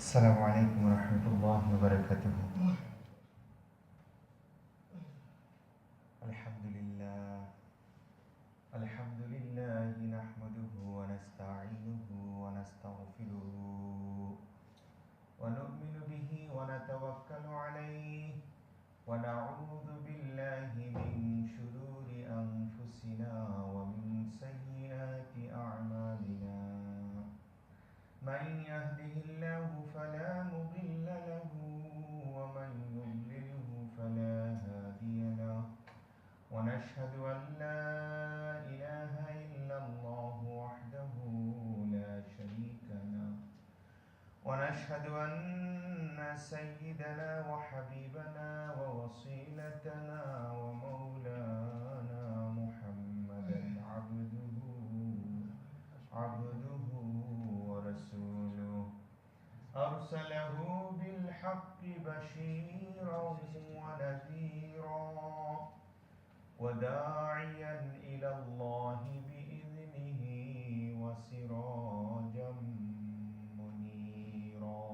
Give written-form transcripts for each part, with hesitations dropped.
السلام علیکم ورحمۃ اللہ وبرکاتہ. الحمد للہ نحمده ونستعینه ونستغفره ونؤمن به ونتوکل علیہ ونعوذ باللہ من شرور انفسنا ومن سیئات اعمالنا. من يهده الله فلا مضل له ومن يضلله فلا هادي له. ونشهد أن لا إله إلا الله وحده لا شريك له. ونشهد أن سيدنا وحبيبنا ووصيلتنا ومولانا محمدا عبده ورسوله أرسله بالحق بشيرا ونذيرا وداعيا إلى الله بإذنه وسراجا منيرا.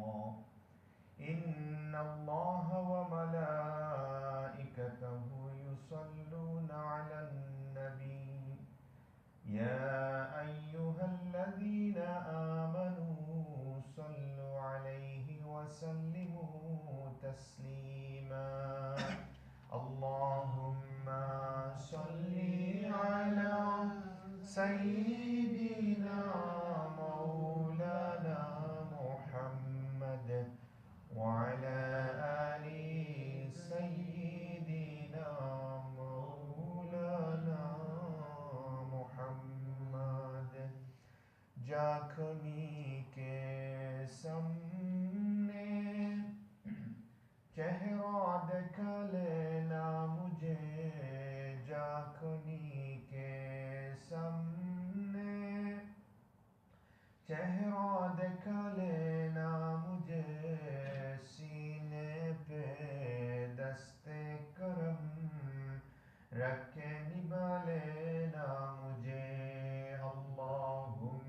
إن الله وملائكته يصلون على النبي يا أيها الذين آمنوا صلوا عليه وسلموا تسليما. اللهم صل على سيدنا مولانا محمد وعلى آل سيدنا مولانا محمد. جاکنی کے سامنے چہرہ دکھا لینا مجھے. جاکنی کے سامنے چہرہ دکھا لینا مجھے. سینے پہ دست کرم رکھ کے نبھا لینا مجھے. اللہم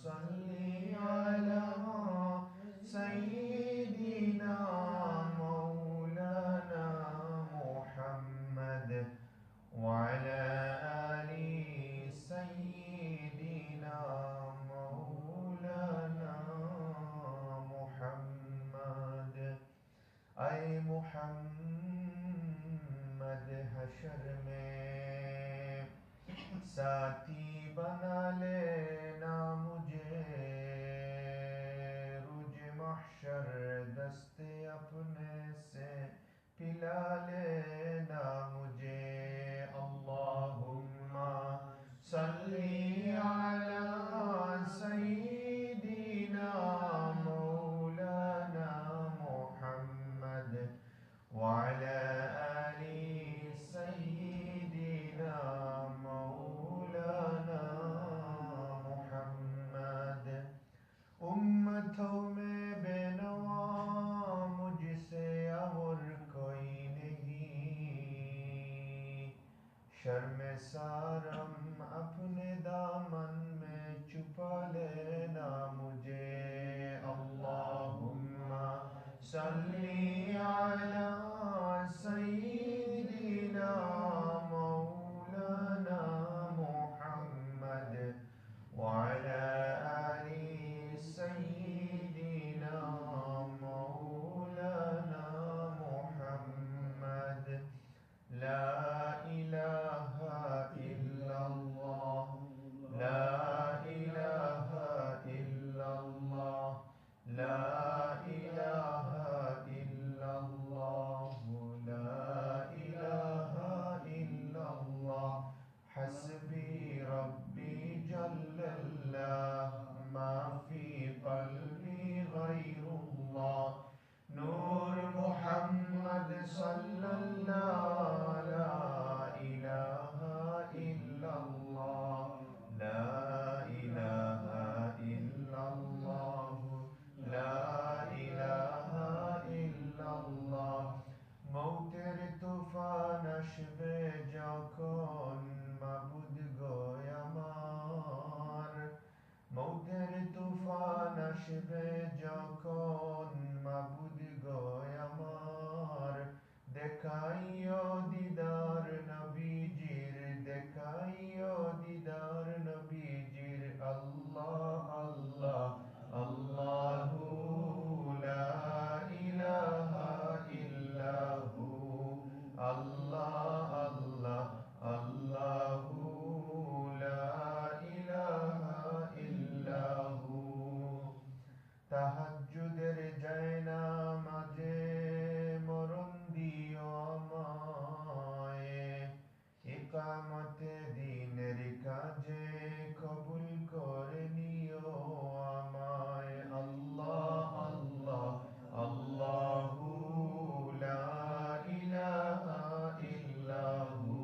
صلی علی سیدنا مولانا محمد وعلى آل سيدنا مولانا محمد. اے محمد حشر میں ساتھی بنا لینا مجھے. رج محشر دست اپنے سے پلا لینا مجھے. اللہم صلی علی سیدنا مولانا محمد وعلى آل سيدنا مولانا محمد. امتوں میں بے نوا مجھ سے اور کوئی نہیں. شرم سارم اپنے دامن میں چھپا لینا مجھے. اللہم صلی علی سیدنا مولانا محمد وعلى آل سيدنا مولانا محمد. لا الہ الا اللہ لا الہ الا اللہ لا الہ الا দুঃখের তুফান আসবে যখন মাবুদ গো আমার, দেখাইও দিদার নবীজির, দেখাইও দিদার নবীজির। আল্লাহ আল্লাহ আল্লাহু লা ইলাহা ইল্লাহু, আল্লাহ আল্লাহ আল্লাহু লা ইলাহা ইল্লাহু। তাহাজ্জুদের জায়নামাজে মরণ দিও আমায়, ইকামতে দ্বীনের কাজে কবুল করে নিও আমায়। আল্লাহ আল্লাহ আল্লাহু লা ইলাহা ইল্লাহু,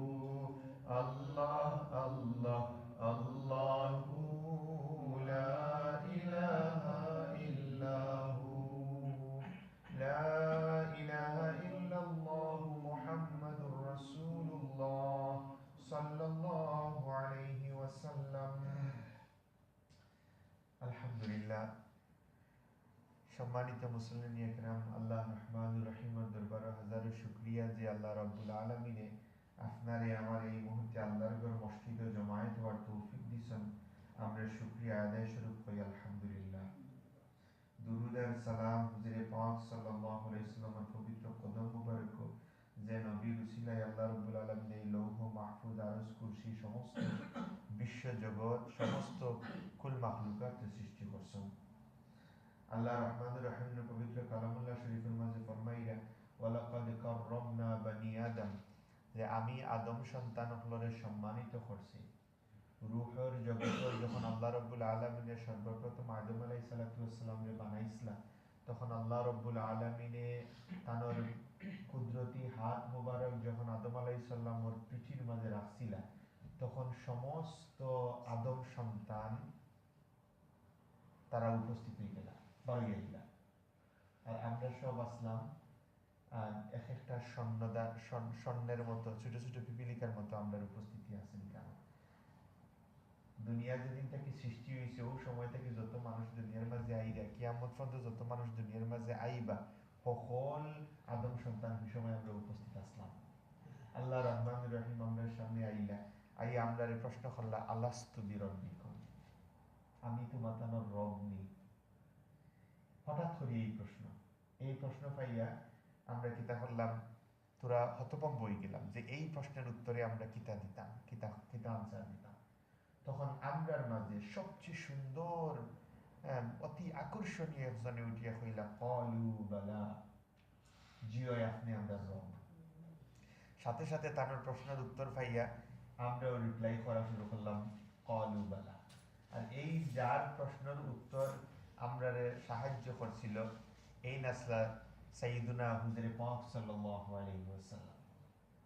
আল্লাহ আল্লাহ আল্লাহু লা ইলাহা ইল্লাহু, লা ইলাহা ইল্লাল্লাহু মুহাম্মাদুর রাসূলুল্লাহ সাল্লাল্লাহু আলাইহি ওয়াসাল্লাম। আলহামদুলিল্লাহ। সম্মানিত মুসলিম একরাম, আল্লাহ রহমানুর রহিমের দরবারে হাজারো শুকরিয়া যে আল্লাহ রাব্বুল আলামিনে আপনারে আমার এই মুহূর্তে আল্লাহর ঘর মসজিদে জমায়েত হওয়ার তৌফিক দিয়েছেন। আমরা শুকরিয়া আদায় স্বরূপ করি আলহামদুলিল্লাহ। দুরুদ আর সালাম হুজুরে পাক সাল্লাল্লাহু আলাইহি ওয়াসাল্লামের পবিত্র কদম মুবারক, যে নবীর উসিলায় আল্লাহ রাব্বুল আলামিন এই লৌহ মাহফুজ আরশ কুরসি সমস্ত বিশ্ব জগৎ সমস্ত কুল মাখলুকাত সৃষ্টি করছেন। আল্লাহ রহমানুর রহিমের পবিত্র কালামুল্লাহ শরীফের মাঝে ফরমাইয়া, ওয়ালাকাদ কাররামনা বানি আদম, যে আমি আদম সন্তান হলরে সম্মানিত করছি। রূহের জগৎ যখন আল্লাহ রাব্বুল আলামিনে সর্বপ্রথম আদম আলাইহিস সালাতু ওয়াস সালামকে বানাইছিলা, তখন আল্লাহ রাব্বুল আলামিনে তানোর কুদরতি হাত মুবারক যখন আদম আলাইহিস সালামের পিঠির মাঝে রাখছিলা, তখন সমস্ত আদম সন্তান তারা উপস্থিত হয়ে গেলা, বাড়িয়ে দিলা। আর আমরা সব আসলাম এক একটা স্বর্ণের মতো ছোট ছোট পিপিলিকার মতো আমরা উপস্থিতি আছেন। কেন দুনিয়া যেদিন থেকে সৃষ্টি হয়েছে ওই সময় থেকে যত মানুষ দুনিয়ার মাঝে আইরা কিয়ামত পর্যন্ত যত মানুষ দুনিয়ার মাঝে আইবা, সকল আদম সন্তান ওই সময় আমরা উপস্থিত আসলাম। আল্লাহ রহমানুর রহিম আমরার সামনে আইলা, আই আমরা প্রশ্ন করলা, আলাস্তু বিরব্বিকুম, আমি তোমাদের রব নেই? হঠাৎ করে এই প্রশ্ন পাইয়া আমরা কিতা করলাম, তোরা হতভম্ব হয়ে গেলাম যে এই প্রশ্নের উত্তরে আমরা কিতা দিতাম, কিতা আনসার দিতাম। তখন আমরার মাঝে সবচেয়ে সুন্দর অতি আকর্ষণীয় একজনে উঠিয়া কইলা, ক্বালু বালা, জিও আপনি আমরা রব। সাথে সাথে তার প্রশ্নের উত্তর পাইয়া আমরাও রিপ্লাই করা শুরু করলাম, ক্বালু বালা। আর এই যার প্রশ্নের উত্তর আমরারে সাহায্য করছিল, এই নাসলা সাইয়্যিদুনা হুজুরে পাক সাল্লাল্লাহু আলাইহি ওয়াসাল্লাম।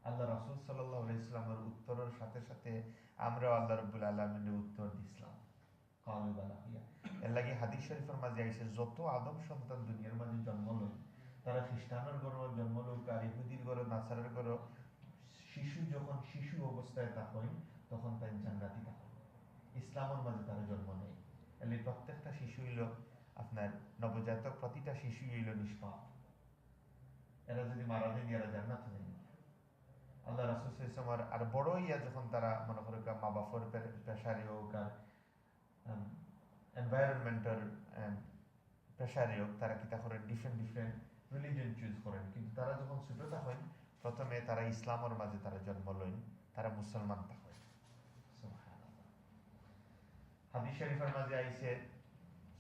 আল্লাহ রাসূল সাল্লাল্লাহু আলাইহি ওয়াসাল্লামের উত্তরের সাথে সাথে আমরাও আল্লাহ রাব্বুল আলামিনের উত্তর দিছিলাম, ক্বালু বালা হিয়া। এর লাগি হাদিস শরীফের মাঝে আইছে, যত আদম সন্তান দুনিয়ার মাঝে জন্ম লয়, তারা খ্রিস্টানের ঘরে জন্ম লউক আর ইহুদির ঘরে নাসারার ঘরে যখন শিশু অবস্থায় থাকেন তখন তাই জান্নাতি থাকেন। ইসলামের মাঝে তারা জন্ম নেয়। এলে প্রত্যেকটা শিশু হইল আপনার নবজাতক, প্রতিটা শিশু হইল নিষ্পাপ। এরা যদি মারা যায় এরা জান্নাত হয়ে যায়। আল্লাহ রাসূল সাল্লাল্লাহু আলাইহি ওয়াসাল্লাম আর বড় ইয়া যখন তারা মনে করে মা বাবার প্রেসারে হোক আর এনভায়রনমেন্টাল প্রেসারে হোক, তারা কিতা করেন ডিফারেন্ট রিলিজন চুজ করেন। কিন্তু তারা যখন ছোট থাকেন প্রথমে তারা ইসলামের মাঝে তারা জন্ম লইন, তারা মুসলমান থাকেন। সুবহানাল্লাহ। হাদিস শরীফের মাঝে আইছে,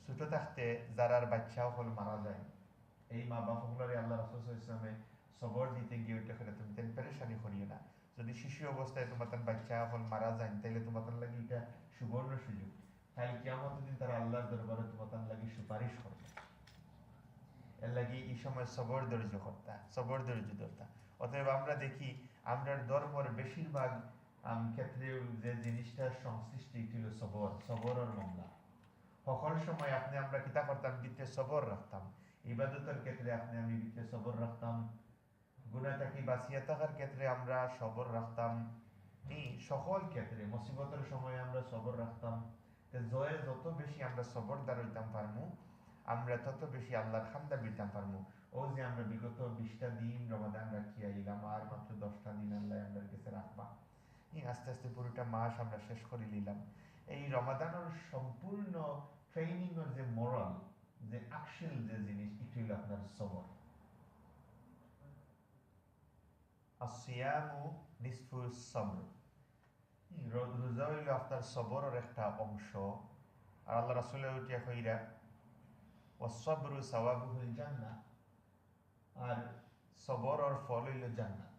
ছোট থাকতে যারার বাচ্চা হল মারা যায়, এই মা বাপ হলরে আল্লাহ রাসূল সাল্লাল্লাহু আলাইহি ওয়াসাল্লামে সবর দিতে গিয়ে ওইটা করে তুমি তেন পেরেশানি করিও না। যদি শিশু অবস্থায় তোমার বাচ্চা হল মারা যায়, তাইলে তোমার লাগি এটা সুবর্ণ সুযোগ, তাই কিয়ামতের দিন তারা আল্লাহর দরবারে তোমার লাগি সুপারিশ করবে। এর লাগি এই সময় সবর ধৈর্য ধরতা। অতএব আমরা দেখি আমরার ধর্মের বেশিরভাগ ক্ষেত্রে যে জিনিসটা সংশ্লিষ্ট ছিল সবরের মামলা। সকল সময় আমরা কিতা করতাম, ভিতরে সবর রাখতাম। ইবাদতের ক্ষেত্রে আমি ভিতরে সবর রাখতাম, গুনাহ থেকে বাঁচিয়া থাকার ক্ষেত্রে আমরা সবর রাখতাম, সকল ক্ষেত্রে মুসিবতের সময় আমরা সবর রাখতাম। জয়ে যত বেশি আমরা সবরদার হইতাম পারমু, আমরা তত বেশি আল্লাহর খান্দা বিতাম পারমু। ও যে আমরা বিগত 20টা দিন রমাদান রাখি আইলাম, আর মাত্র 10টা দিন আল্লাহ আমাদের কাছে রাখবা, আস্তে আস্তে পুরোটা মাস আমরা শেষ করে নিলাম। এই রমাদানের সম্পূর্ণ ট্রেনিং এর যে মোরাল, যে আকশিল যে জিনিস, এটা হইল আপনার সবর। আসিয়ামু নিসফু সবর, রোজা হইল আপনার সবরের একটা অংশ। আর আল্লাহ রাসূলের উঠিয়া কইরা ওয়াসসাবরু সাওয়াবুহুল জান্নাহ, আর সবর আর ফল হইল জান্নাত।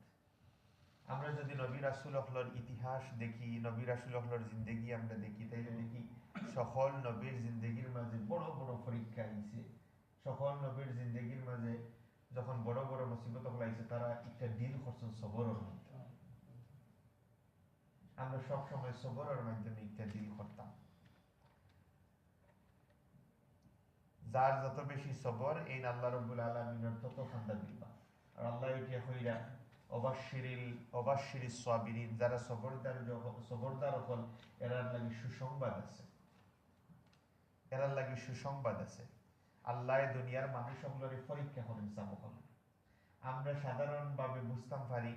আমরা যদি নবী রাসূল হলর ইতিহাস দেখি, নবী রাসূল হলর জিন্দেগি আমরা দেখি, তাইলে দেখি সকল নবীর জিন্দেগির মাঝে বড় বড় পরীক্ষা আইছে। সকল নবীর জিন্দেগির মাঝে যখন বড় বড় মুসিবত আইছে, তারা একটা ডিল করছেন সবরের মধ্যে। আমরা সব সময় সবরের মাধ্যমে একটা ডিল করতাম। যার যত বেশি সবর, এই আল্লাহ রাব্বুল আলামিনের তত খান্দা দিবা। আর আল্লাহ এটা কইরা অবাশশিরিস সাবিরিন, যারা সবরদার হল, এরার লাগি সুসংবাদ আছে, এরার লাগি সুসংবাদ আছে। আল্লাহ দুনিয়ার মানুষ সকলের পরীক্ষা করেন সামুখল। আমরা সাধারণভাবে বুঝতাম পারি,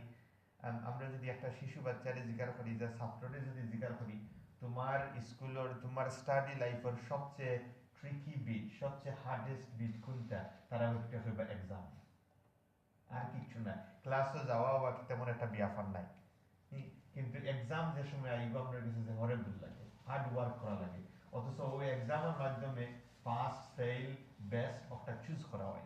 আমরা যদি একটা শিশু বাচ্চারে জিজ্ঞার করি, যে ছাত্ররে যদি জিজ্ঞার করি, তোমার স্কুলের, তোমার স্টাডি লাইফের সবচেয়ে ট্রিকি বিট, সবচেয়ে হার্ডেস্ট বিট কোনটা, তারা উত্তর করবে এক্সাম। আর কিছু না, ক্লাসে যাওয়া বা তেমন একটা ব্যাপার নাই। কিন্তু এক্সাম যে সময় আইব, আপনার কাছে যে হরেবল লাগে, হার্ড ওয়ার্ক করা লাগে। অথচ ওই এক্সামের মাধ্যমে পাস ফেল বেস্ট একটা চুজ করা হয়।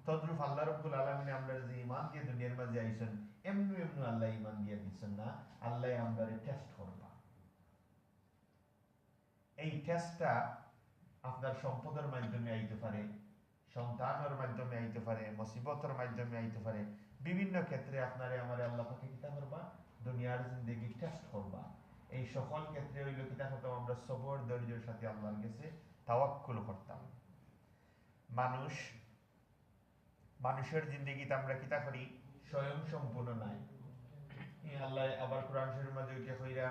তদ্রুপ আল্লাহ রাব্বুল আলামিন আমরা যে ঈমান দিয়ে দুনিয়ার মাঝে আইছেন, এমনি এমনি আল্লাহ ঈমান দিয়ে দিচ্ছেন না, আল্লাহ আমরারে টেস্ট করবা। এই টেস্টটা আপনার সম্পদের মাধ্যমে আইতে পারে, সন্তানের মাধ্যমে আইতে পারে, মুসিবতের মাধ্যমে আইতে পারে। বিভিন্ন ক্ষেত্রে আপনারে আমারে আল্লাহ পাকে কিতা করবা, দুনিয়ার জিন্দেগি টেস্ট করবা। এই সকল ক্ষেত্রে হইল কিতা করতাম, আমরা সবর ধৈর্যের সাথে আল্লাহর কাছে তাওয়াক্কুল করতাম। মানুষের জিন্দেগিতে আমরা কিতা করি, স্বয়ং সম্পূর্ণ নাই। আল্লাহ আবার কোরআন শরীফের মাঝে উঠে কইরা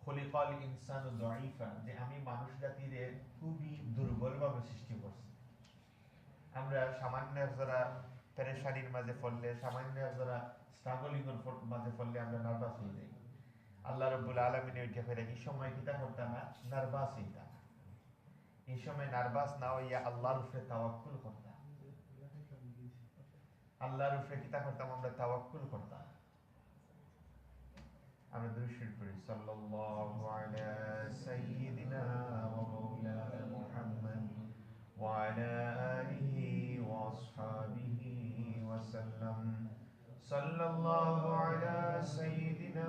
খলিকাল ইনসানু দাঈফা, যে আমি মানুষ জাতিরে খুবই দুর্বলভাবে সৃষ্টি করছি। আমরা সামান্য যারা পেরেশানির মাঝে পড়লে, সামান্য যারা স্ট্রাগলিং এর মাঝে পড়লে আমরা নার্ভাস হয়ে যাই। আল্লাহ রাব্বুল আলামিন ওইটা করে এই সময় কিতা করতাম না, নার্ভাস হইতাম। এই সময় নার্ভাস না হইয়া আল্লাহর উপরে তাওয়াক্কুল করতাম। আল্লাহর উপরে কিতা করতাম, আমরা তাওয়াক্কুল করতাম। আমরা দুরূদ শরীফ পড়ি, সাল্লাল্লাহু আলা সাইয়্যিদিনা ওয়া মাওলানা মুহাম্মদ ওয়া আলা আলিহি ওয়া আসহাবিহি ওয়া সাল্লাম। সাল্লাল্লাহু আলা সাইয়্যিদিনা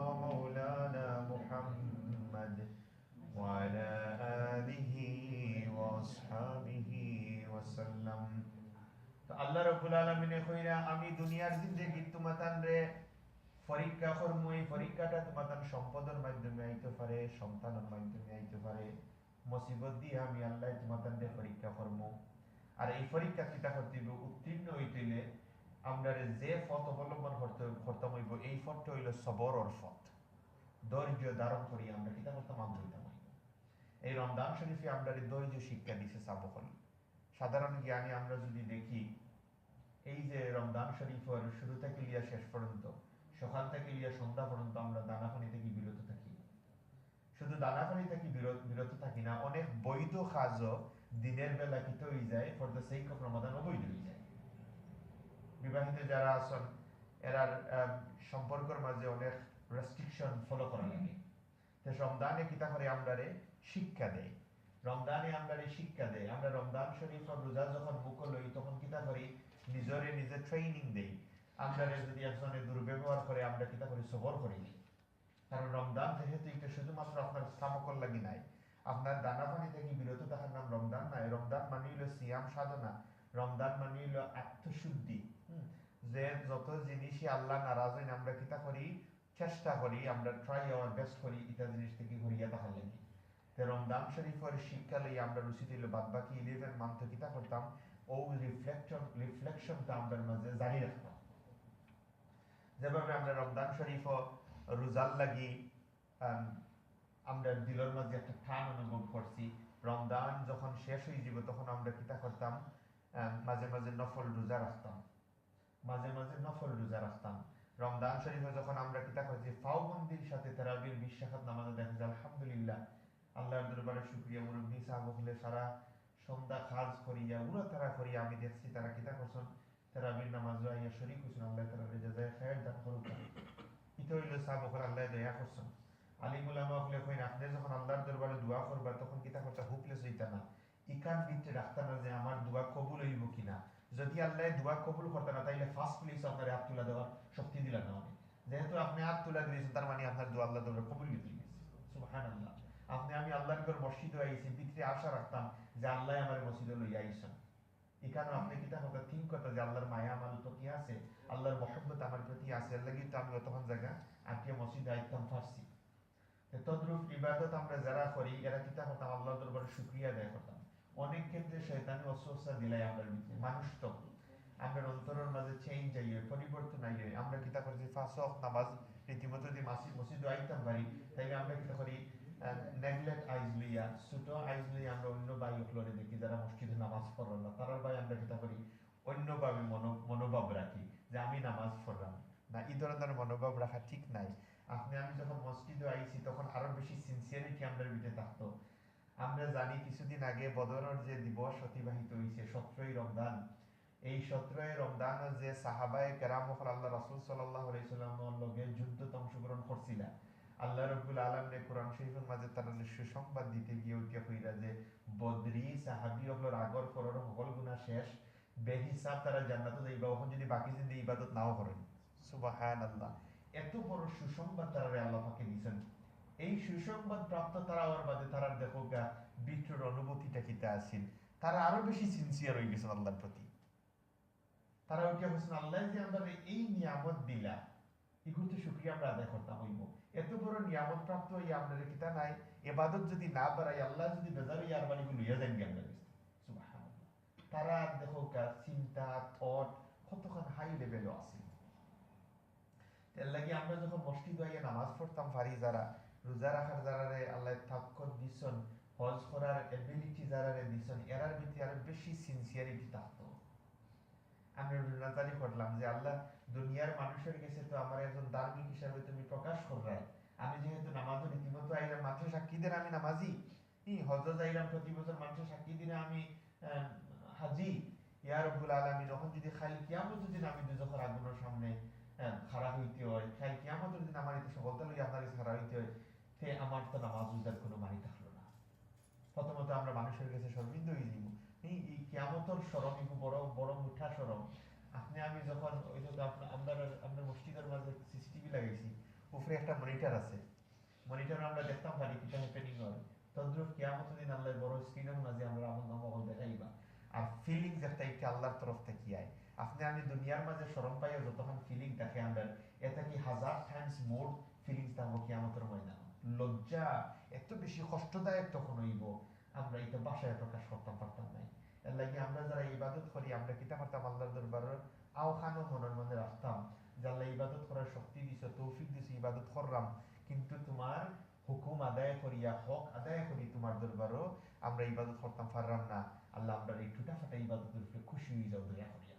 ওয়া মাওলানা মুহাম্মদ ওয়া আলা আলিহি ওয়া আসহাবিহি ওয়া সাল্লাম। তো আল্লাহ রাব্বুল আলামিনে কইরা, আমি দুনিয়ার জিন্দেগি তোমাতান রে পরীক্ষা করবো। এই পরীক্ষাটা তোমাদের সম্পদের মাধ্যমে আইতে পারে, সন্তানের মাধ্যমে আইতে পারে, মুসিবত দিয়ে আমি আল্লাহ তোমাদের পরীক্ষা করবো। আর এই পরীক্ষা কিতা করতে হইব, উত্তীর্ণ হইতে আমরা যে পথ অবলম্বন করতাম হইব, এই পথটা হইল সবরের পথ। ধৈর্য ধারণ করি আমরা কিতা করতাম, আন্দোলিতাম। এই রমজান শরীফে আমরা ধৈর্য শিক্ষা দিছে সাবকল। সাধারণ জ্ঞানে আমরা যদি দেখি, এই যে রমজান শরীফের শুরু থেকে লিয়া শেষ পর্যন্ত, সকাল থেকে লিয়া সন্ধ্যা পর্যন্ত আমরা দানা পানি থেকে বিরত থাকি। শুধু দানা পানি থেকে বিরত থাকি না, অনেক বৈধ কাজও দিনের বেলা কিতে হয়ে যায়, ফর দ্য সেক অফ রমাদান অবৈধ হয়ে যায়। বিবাহিত যারা আছেন, এরার সম্পর্কের মাঝে অনেক রেস্ট্রিকশন ফলো করা লাগে। তো রমজানে কিতা করে আমরারে শিক্ষা দেয়, রমজানে আমরারে শিক্ষা দেয়। আমরা রমজান শরীফ রোজা যখন মুখ লই, তখন কিতা করি, নিজে ট্রেনিং দেই। আমরা যদি একজনের দুর্ব্যবহার করে, আমরা কিতা করি, সবর করি। কারণ রমজান যেহেতু এটা শুধুমাত্র আপনার সামকল লাগি নাই, আপনার দানা পানি থেকে বিরত থাকার নাম রমজান নাই। রমজান মানে হইল সিয়াম সাধনা, রমজান মানে হইল আত্মশুদ্ধি। যে যত জিনিসই আল্লাহ নারাজ হইন, আমরা কিতা করি, চেষ্টা করি, আমরা ট্রাই আওয়ার বেস্ট করি এটা জিনিস থেকে ঘুরিয়া থাকার লাগি। তো রমজান শরীফের শিক্ষা লই আমরা রুচি দিল, বাদ বাকি 11 মান্থ কিতা করতাম, ও রিফ্লেকশনটা আমাদের মাঝে জারি রাখতাম। যেভাবে আমরা রমজান শরীফ রোজার লাগি আমরা দিলের মাঝে একটা টান অনুভব করছি। রমজান যখন শেষ হয়ে যাব তখন আমরা কিতা করতাম, মাঝে মাঝে নফল রোজা রাখতাম, মাঝে মাঝে নফল রোজা রাখতাম। রমজান শরীফে যখন আমরা কিতা করছি ফাওবন্দির সাথে তারাবির 20 রাকাত নামাজ দেখা যায়, আলহামদুলিল্লাহ, আল্লাহর দরবারে শুকরিয়া। মুরব্বী সাহেব হলে সারা সন্ধ্যা খাজ করিয়া উড়া তারা করিয়া আমি দেখছি তারা কিতা করছেন, তারাবির নামাজ আইয়া শরীক হইছেন। আল্লাহ তাআলা জাযায়ে খায়ের দান করুক। ইতো হইল সাহাব হল আল্লাহ দয়া করছেন। আলিম উলামা হলে কইন আপনি যখন আল্লাহর দরবারে দোয়া করবা তখন কিতা করতে হুপলেস হইতা না, ইকান ভিতরে রাখতা না যে আমার দোয়া কবুল হইব কিনা। যদি আল্লাহ দোয়া কবুল করতে না তাইলে ফার্স্ট প্লেস আপনার হাত তুলা দেওয়ার শক্তি দিলেন না অনেক। যেহেতু আপনি হাত তুলা দিয়েছেন তার মানে আপনার দোয়া আল্লাহ দরবারে কবুল হয়ে গেছে। সুবহানাল্লাহ। আপনি আমি আল্লাহর ঘর মসজিদে আইছি, ভিতরে আশা রাখতাম যে আল্লাহ আমার মসজিদে লইয়া আইছেন। এখানে আপনি কিতা কথা থিঙ্ক করতে যে আল্লাহর মায়া আমার প্রতি আছে, আল্লাহর মহব্বত আমার প্রতি আছে, এর লাগি তো আমি তখন জায়গা আটকে মসজিদে আইতাম পারছি। তদ্রুপ ইবাদত আমরা যারা করি এরা কিতা করতাম আল্লাহ দরবারে শুকরিয়া আদায় করতাম। অনেক ক্ষেত্রে শয়তানি অস্বস্থা দিলাই আমরা মানুষ তো আমরা অন্তরের মাঝে চেঞ্জ আইয়ে পরিবর্তন আইয়ে আমরা কিতা করছি ফাঁস অফ নামাজ রীতিমতো যদি মসজিদে আইতাম পারি তাইলে আমরা কিতা করি নেগলেক্ট আইজ লইয়া ছোট আইজ লইয়া আমরা অন্য ভাই হলরে দেখি যারা মসজিদে নামাজ পড়ল না তারার ভাই আমরা কিতা করি অন্যভাবে মনোভাব রাখি যে আমি নামাজ পড়লাম না। এই ধরনের মনোভাব রাখা ঠিক নাই। আপনি আমি যখন মসজিদে আইছি তখন আরো বেশি সিনসিয়ারিটি আমাদের ভিতরে থাকতো। আমরা জানি কিছুদিন আগে বদরের যে দিবস অতিবাহিত হয়েছে 17ই রমজান, এই 17ই রমজান যে সাহাবায়ে কেরাম আল্লাহ রাসূল সাল্লাল্লাহু আলাইহি সাল্লামের লগে যুদ্ধে অংশগ্রহণ করছিল, আল্লাহ রাব্বুল আলামিন কোরআন শরীফের মাঝে তারা সুসংবাদ দিতে গিয়ে উঠিয়া কইরা যে বদরি সাহাবী হলোর আগর পরের সকল গুনাহ শেষ, বেহিসাব তারা জান্নাতে যাইবা, ওখান যদি বাকি জিন্দে ইবাদত নাও করেন। সুবহানাল্লাহ। এত বড় সুসংবাদ তারা আল্লাহ পাকে দিয়েছেন। এই সুসংবাদ প্রাপ্ত তারা আর বাদে তারা দেখো গা বিট্রুর অনুভূতিটা কিতা আসিল, তারা আরো বেশি সিনসিয়ার হয়ে গেছেন আল্লাহর প্রতি। তারা উঠিয়া বলছেন আল্লাহ যে আমরা এই নিয়ামত দিলা এগুলো শুকরিয়া আমরা আদায় করতাম হইব। এত বড় নিয়ামত প্রাপ্ত হইয়া আপনাদের কিতা নাই, এবাদত যদি না বাড়াই আল্লাহ যদি বেজার ইয়ার বাড়িগুলো লইয়া যান কি আমরা সুবহানাল্লাহ। তারা দেখো গা চিন্তা থট কতক্ষণ হাই লেভেলও আছে। এর লাগি আমরা যখন মসজিদে আইয়া নামাজ পড়তাম পারি, যারা রোজা রাখার যারারে আল্লাহ তাকত দিছেন, হজ করার এবিলিটি যারারে দিছেন, এরার ভিতরে আরো বেশি সিনসিয়ারিটি থাকতো। আমরা রোজাদারি করলাম যে আল্লাহ দুনিয়ার মানুষের কাছে তো আমার একজন ধার্মিক হিসাবে তুমি প্রকাশ কররাই, আমি যেহেতু নামাজও রীতিমতো আইলাম, মানুষের সাক্ষী দিন আমি নামাজি, হজ যাইলাম প্রতি বছর মানুষের সাক্ষী দিনে আমি হাজি, ইয়া রব্বুল আলামিন তখন যদি খালি কিয়ামতের দিন আমি দুজখের আগুনের সামনে খাড়া হইতে হয়, খালি কিয়ামতের দিন আমার এতে সফলতা লইয়া আপনার কাছে খাড়া হইতে হয়, তে আমার তো নামাজ রোজার কোনো মানি থাকলো না। প্রথমত আমরা মানুষের কাছে শর্মিন্দ হয়ে যাব। এই কিয়ামতের শরম একটু বড় বড় মুঠা শরম। আপনি আমি যখন ওই যে আপনার মসজিদের মাঝে সিসিটিভি লাগাইছি, উপরে একটা মনিটর আছে, মনিটরে আমরা দেখতাম পারি কিটা হ্যাপেনিং হয়। তদ্রুপ কিয়ামতের দিন আল্লাহ বড় স্ক্রিনের মাঝে আমরা আমল নামাল দেখাইবা। আর ফিলিংস একটা একটা আল্লাহর তরফ থেকে আয়। আপনি আমি দুনিয়ার মাঝে শরম পাইয়া যতক্ষণ ফিলিং থাকে আমরা, এটা কি 1000 টাইমস মোর ফিলিংস থাকবো কিয়ামতের ময়দানে। লজ্জা এত বেশি কষ্টদায়ক তখন হইব, আমরা এটা বাসায় প্রকাশ করতে পারতাম নাই। এর লাগি আমরা যারা ইবাদত করি আমরা কিতা করতাম আল্লাহর দরবারে আওখানো মনের মধ্যে রাখতাম যে আল্লাহ ইবাদত করার শক্তি দিছো, তৌফিক দিছো, ইবাদত করলাম, কিন্তু তোমার হুকুম আদায় করিয়া হক আদায় করি তোমার দরবারও আমরা ইবাদত করতাম পারলাম না। আল্লাহ আমরা এই টুটা ফাটা ইবাদতের উপরে খুশি হয়ে যাও দয়া করিয়া।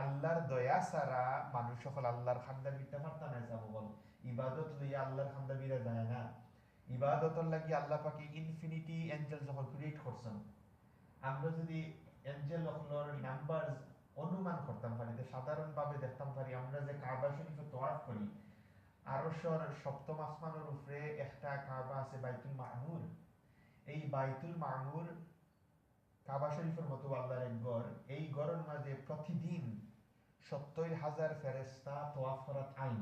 আল্লাহর দয়া ছাড়া মানুষ সকল আল্লাহর খান্দা বিতে পারতা না। যাব বল ইবাদত লইয়া আল্লাহর খান্দা বিরা যায় না। ইবাদতর লাগি আল্লাহ পাকে ইনফিনিটি এঞ্জেল যখন ক্রিয়েট করছেন, আমরা যদি এঞ্জেল অফলর নাম্বার অনুমান করতাম পারি, সাধারণভাবে দেখতাম পারি আমরা যে কাবা শরীফে তওয়াফ করি, আরশের সপ্তম আসমানের উপরে একটা কাবা আছে বাইতুল মামুর। এই বাইতুল মামুর কাবা শরীফের মতো আল্লাহর এক ঘর, এই ঘরের মাঝে প্রতিদিন 70,000 ফেরেশতা তওয়াফ করার আইন।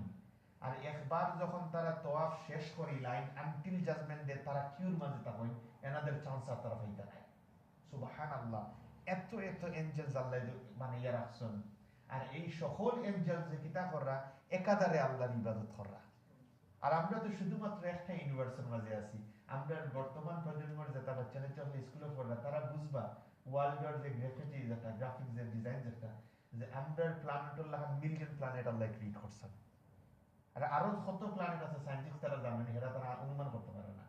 আর একবার যখন তারা তওয়াফ শেষ করি লাইন আনটিল জাজমেন্ট ডে তারা কিউর মাঝে থাকেন, এনাদের চান্স আর তারা পাইতা নাই। সুবহানাল্লাহ। এত এত এঞ্জেলস আল্লাহ বানাইয়া রাখছেন। আর এই সকল এঞ্জেলস যে কিতা কররা একাধারে আল্লাহর ইবাদত কররা। আর আমরা তো শুধুমাত্র একটা ইউনিভার্সের মাঝে আছি। আমরা বর্তমান প্রজন্মের যেটা বাচ্চা কাচ্চা স্কুলে পড়রা তারা বুঝবা ওয়ার্ল্ডের যে গ্রাফিটি যেটা গ্রাফিক্স এর ডিজাইন যেটা, যে আমরা প্ল্যানেটের লাগা মিলিয়ন প্ল্যানেট আল্লাহ ক্রিয়েট করছেন। আর আরো কত প্ল্যানেট আছে সায়েন্টিস্ট তারা জানেন, এরা তারা অনুমান করতে পারে না।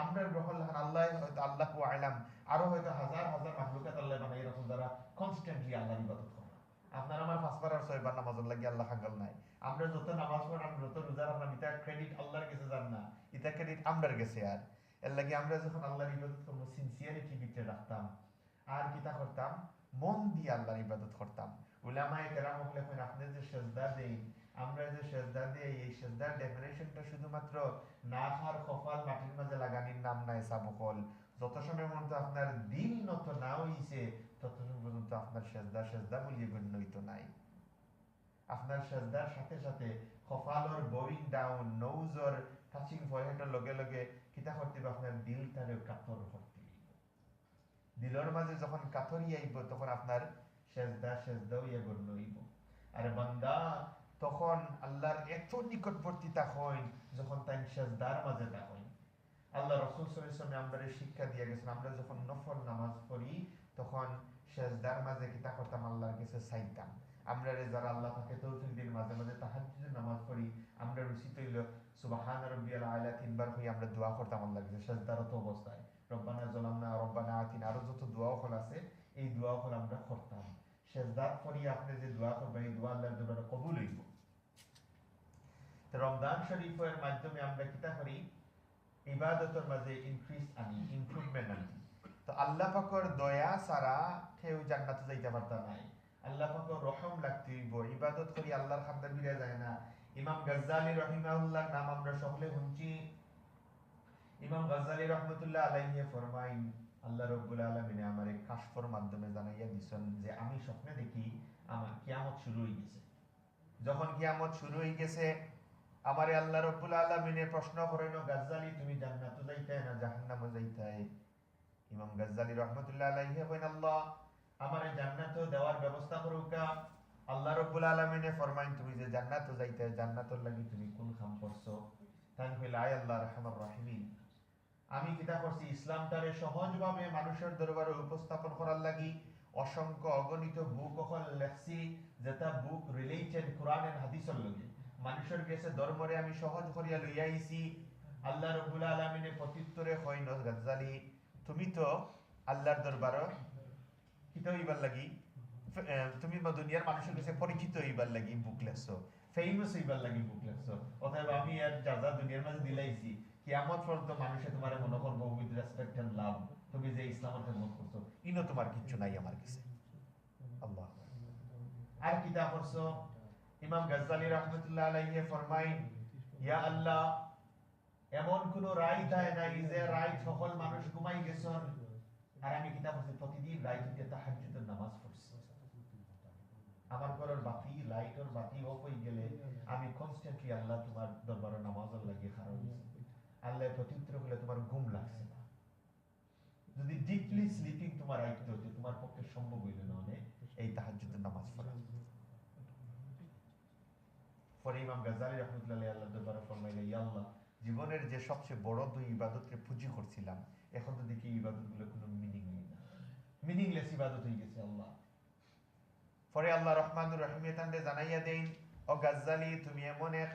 আমরা গ্রহণ আল্লাহ হয়তো আল্লাহ আলাম আরো হয়তো হাজার হাজার মাখলুকাত আল্লাহ বানাই রাখুন যারা কনস্ট্যান্টলি আল্লাহর ইবাদত করে। আপনার আমার 5 বার আর 6 বার নামাজ লাগি আল্লাহ হাঙ্গাল নাই। আমরা যত নামাজ পড়াম যত রোজা রাখলাম এটা ক্রেডিট আল্লাহর কাছে যান না, এটা ক্রেডিট আমরার কাছে। আর এর লাগি আমরা যখন আল্লাহর ইবাদত করব সিনসিয়ারিটি ভিতরে রাখতাম আর কিতা করতাম, মন দিয়ে আল্লাহর ইবাদত করতাম। উলামায়ে কেরাম লেখেন আপনি যে সেজদা দেই, আমরা যে সেজদা দেই, এই সেজদার ডেফিনেশনটা শুধুমাত্র নাক আর কপাল মাটির মাঝে লাগানির নাম নাই সাবকল। যত সময় পর্যন্ত আপনার দিল নত না হইছে তত সময় পর্যন্ত আপনার সেজদা সেজদা বলিয়ে গণ্য হইতো নাই। আপনার সেজদার সাথে সাথে কপালর বোয়িং ডাউন, নোজর টাচিং ফরহেডের লগে লগে কিতা করতে আপনার দিলটারে কাতর করতে। দিলের মাঝে যখন কাতরি আইব তখন আপনার সেজদা সেজদাও ইয়ে গণ্য হইব। আর বান্দা তখন আল্লাহর এত নিকটবর্তীতা হয় যখন তাই সেজদার মাঝে তা হয়। আল্লাহ রাসূল সাল্লাল্লাহু আলাইহি ওয়াসাল্লাম আমাদের শিক্ষা দিয়ে গেছেন, আমরা যখন নফল নামাজ পড়ি তখন সেজদার মাঝে কিতা করতাম, আল্লাহর কাছে চাইতাম। আমরা যারা আল্লাহ পাকে তৌফিক দিন মাঝে মাঝে তাহাজ্জুদের নামাজ পড়ি, আমরা রুচি তৈল সুবহান রাব্বিয়াল আলা 3 বার হই আমরা দোয়া করতাম আল্লাহর কাছে সেজদারত অবস্থায়। রব্বানা যালামনা রব্বানা আতিনা আরো যত দোয়া হল আছে এই দোয়া হল আমরা করতাম। সেজদার পড়ি আপনি যে দোয়া করবেন এই দোয়া আল্লাহর দরবারে কবুল হইব। রমজান শরীফের মাধ্যমে আমরা কিতা করি, ইবাদতের মাঝে ইনক্রিজ আনি, ইমপ্রুভমেন্ট আনি। তো আল্লাহ পাকের দয়া ছাড়া কেউ জান্নাতে যাইতে পারতা নাই। আল্লাহ পাকের রহম লাগতে হইব, ইবাদত করি আল্লাহর খান্দার বিরে যায় না। ইমাম গাজ্জালি রাহিমাহুল্লাহর নাম আমরা সকলে শুনছি। ইমাম গাজ্জালি রাহমাতুল্লাহ আলাইহি ফরমাইন আল্লাহ রাব্বুল আলামিন আমারে কাশফের মাধ্যমে জানাইয়া দিছেন যে আমি স্বপ্নে দেখি আমার কিয়ামত শুরু হয়ে গেছে। যখন কিয়ামত শুরু হয়ে গেছে আমারে আল্লাহ রাব্বুল আলামিনে প্রশ্ন করেন, গাজ্জালি তুমি জান্নাতে যাইতে না জাহান্নামে যাইতে? ইমাম গাজ্জালি রাহমাতুল্লাহ আলাইহি বলেন আল্লাহ আমারে জান্নাতে দেওয়ার ব্যবস্থা করুকা। আল্লাহ রাব্বুল আলামিনে ফরমাইন তুমি যে জান্নাতে যাইতে জান্নাতের লাগি তুমি কোন কাম করছো? তাই কইলা আয় আল্লাহ রাহমান রাহিম আমি কিতা করছি ইসলামটারে সহজভাবে মানুষের দরবারে উপস্থাপন করার লাগি অসংখ্য অগণিত বুক ওখান লেখছি, যেটা বুক রিলেটেড কোরআন এন্ড হাদিসের লগে মানুষের কাছে ধর্মরে আমি সহজ করিয়া লইয়া আইছি। আল্লাহ রাব্বুল আলামিনে প্রত্যুত্তরে কইন গাজ্জালি তুমি তো আল্লাহর দরবারে কিতা হইবার লাগি তুমি দুনিয়ার মানুষের কাছে পরিচিত হইবার লাগি বুক লেখছো, ফেমাস হইবার লাগি বুক লেখছো। অতএব আমি আর যা যা দুনিয়ার মাঝে দিলাইছি কিয়ামত পর্যন্ত মানুষে তোমারে মনে করবো উইথ রেসপেক্ট এন্ড লাভ, তুমি যে ইসলামের খেদমত করছো ইনো তোমার কিচ্ছু নাই আমার কাছে। আল্লাহ আর কিতা করছো? ইমাম গাজ্জালি রাহমাতুল্লাহ আলাইহি ফরমাইন ইয়া আল্লাহ এমন কোন রাইত হয় নাই যে রাইত সকল মানুষ ঘুমাই গেছেন আর আমি কিতা করছি প্রতিদিন রাইত হইতে তাহাজ্জুদের নামাজ পড়ছি। আমার ঘরের বাতি লাইটের বাতি অফ হয়ে গেলে আমি কনস্ট্যান্টলি আল্লাহ তোমার দরবারে নামাজের লাগিয়ে খাড়া হইছি। আল্লাহ প্রত্যুত্তর হলে তোমার ঘুম লাগছে না। যদি ডিপলি স্লিপিং তোমার আইতে হইতে তোমার পক্ষে সম্ভব হইল না এই তাহাজ্জুদের নামাজ পড়া। পরে ইমাম গাজ্জালি রাহমাতুল্লাহ আলাইহি আল্লাহর দরবারে ফরমাইলেন ইয়া আল্লাহ জীবনের যে সবচেয়ে বড় দুই ইবাদতকে পুঁজি করছিলাম এখন তো দেখি ইবাদতগুলো কোনো মিনিং নেই না, মিনিংলেস ইবাদত হয়ে গেছে আল্লাহ। পরে আল্লাহ রহমানুর রহিমে তানরে জানাইয়া দেন ও গাজ্জালি তুমি এমন এক